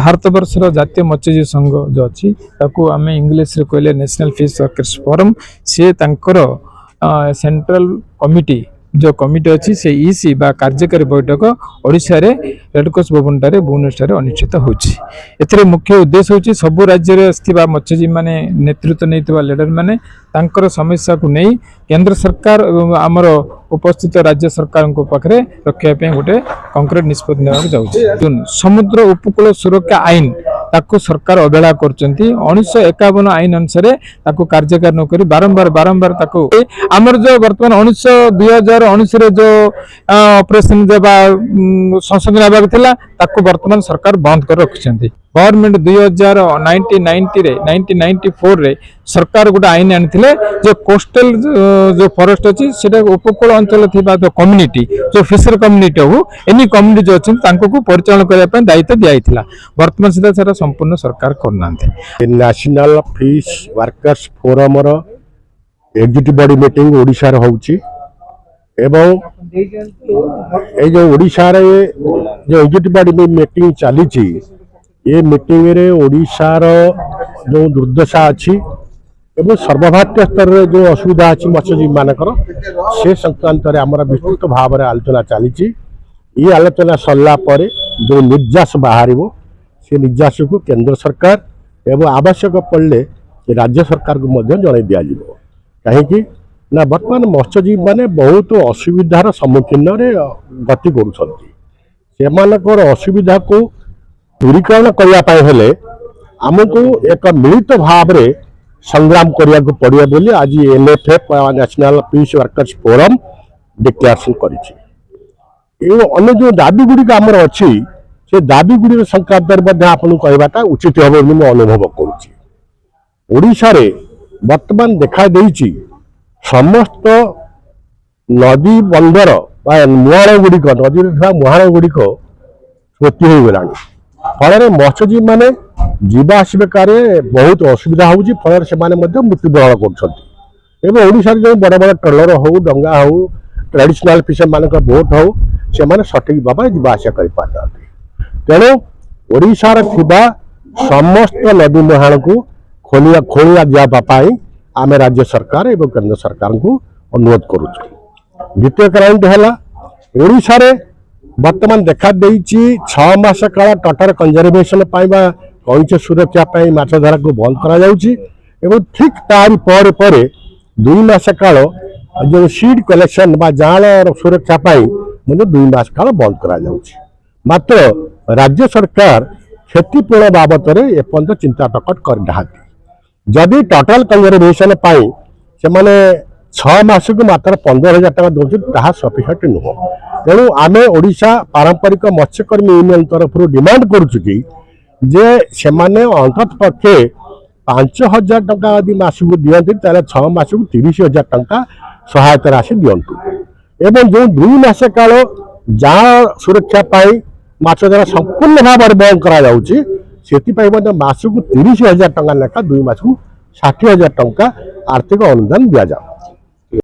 भारत वर्षर जातीय मत्स्यजीवी संघ जो अच्छी आम इंग्लीश कहले national fish workers forum C central committee जो कमिटी अच्छी से ईसी बा कार्यकारी बैठक ओडिशा रे रेडक्रॉस भवन टारे भुवनेश्वर अनुष्ठित होती मुख्य उद्देश्य होची सबु राज्य रे मत्स्यजीवी माने नेतृत्व नहीं लीडर माने तांकर समस्या को नहीं केंद्र सरकार आमर उपस्थित राज्य सरकार पाखे रखापी गोटे कंक्रीट निष्पत्ति ना समुद्र उपकूल सुरक्षा आईन ताको सरकार अवहेला करचंती 1951 आईन अनुसार ताको कार्यकार न करी बारंबार ताको आमर जो वर्तमान 2019 रे जो ऑपरेशन जब संशोधन आबाक थिला ताको वर्तमान सरकार बंद कर रखिसंती गवर्नमेंट 1994 रे सरकार गोटे आईन आनिथिले जो कोस्टल जो फॉरेस्ट अछि सेटा उपकूल अंचल थिबा जो कम्युनिटी जो फिशर कम्युनिटी हो एनी कम्युनिटी जो अछि तांको को परिचालन करिया पे दायित्व दियाइथिला वर्तमान सीधा सारा संपूर्ण सरकार करनांते नेशनल फिश वर्कर्स फोरम रो एग्जीक्यूटिव बॉडी मीटिंग ओडिशा रे होउची एवं ए जो ओडिशा रे जो एग्जीक्यूटिव बॉडी मीटिंग चली छी ये मीटिंग रे ओडिशा रो जो दुर्दशा अच्छी एवं सर्वभारतीय स्तर रे जो असुविधा अच्छी मत्स्यजीवी मानकर से संक्रांत रे आमर विस्तृत भाव रे आलोचना चली ये आलोचना सरला पर जो निर्यास बाहर से निर्यास को केंद्र सरकार एवं आवश्यक पड़े राज्य सरकार को जन दिज्व कहीं ना बर्तमान मत्स्यजीवी माने बहुत असुविधार सम्मुखीन रे गति कर असुविधा को दूरीकरण करने आमको एक मिलित भाव में संग्राम करने को पड़े बोली आज NFF national fish workers forum declaration कर अन्य जो दाबी गुड़िक आमर अच्छी से दाबी गुड़िक संक्रांत आपको कहवाटा उचित हम मुझे अनुभव करुशा बर्तमान देखा देइछि समस्त नदी बंदर मुहाण गुड़िक नदी मुहाण गुड़िक क्षति हो गला फल मत्स्यजीवी माने जीवा आसवे कार्य बहुत असुविधा होउछि फल से मृत्युवरण कर जो बड़ बड़ ट्रलर हो डंगा हो ट्रेडिशनल फिशर मान बोट हो से सठिक भाव जीवा आसा कर तेणु ओडिशार थिबा समस्त नदी मुहाण को खोलिया जावाई आम राज्य सरकार एवं केंद्र सरकार को अनुरोध करुଛୁ। द्वितीय कारण है ओडिशा रे वर्तमान देखा देइछि 6 मास काल टटर कंजर्वेशन कईच सुरक्षा माछ धरा को बंद करा जाउछि एवं ठीक तारी पर 2 मास काल जो सीड कलेक्शन बा जाल सुरक्षा मुझे 2 मास काल बंद करा जाउछि मात्र राज्य सरकार क्षतिपूर्ण बाबत एपर्यंत चिंता प्रकट करना जदि टोटल कंजर्वेशन से माने 6 मास को मात्र 15,000 टका दौर सफिसीयंट नुह तेणु आम ओडिशा पारंपरिक मत्स्यकर्मी यूनियन तरफ डिमांड करुचु कि जे से माने अंतत पक्षे 5,000 टका यदि मासक दियंती ताले 6 मास को 30,000 टका सहायता राशि दियंतु एवं जो 2 मास काल जहाँ सुरक्षा माछ धरा संपूर्ण भाव में बंद करा जाउछि सेतिपई मासक 30,000 टका लेखा 2 मास को 60,000 टका आर्थिक अनुदान दिया जाए।